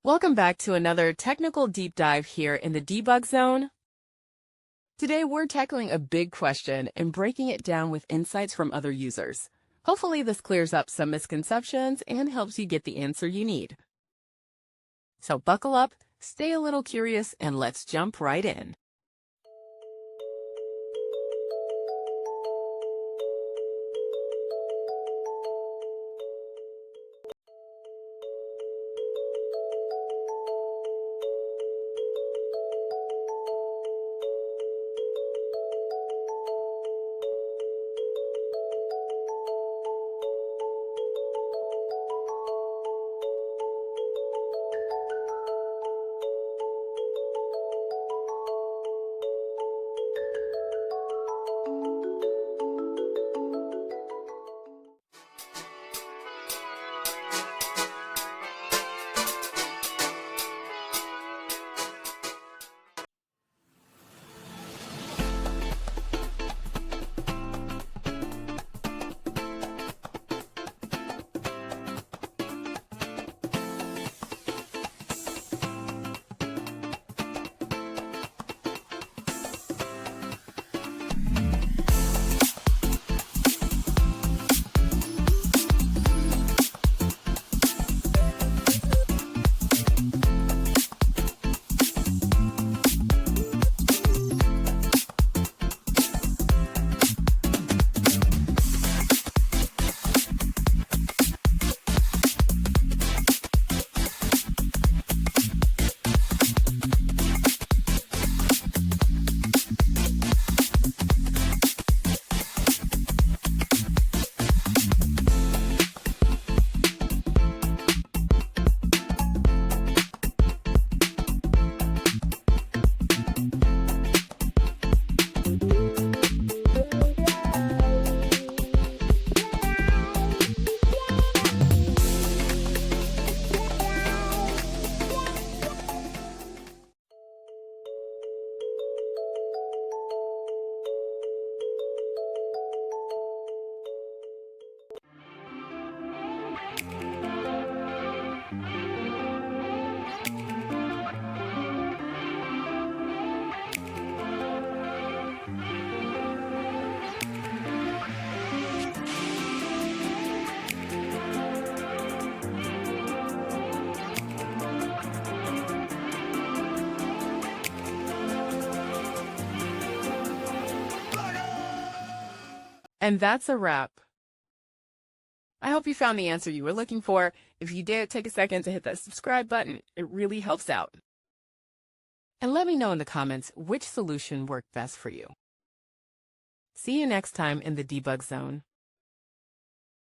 Welcome back to another technical deep dive here in the debug zone. Today we're tackling a big question and breaking it down with insights from other users. Hopefully this clears up some misconceptions and helps you get the answer you need. So buckle up, stay a little curious, and let's jump right in. And that's a wrap. I hope you found the answer you were looking for. If you did, take a second to hit that subscribe button. It really helps out. And let me know in the comments which solution worked best for you. See you next time in the debug zone.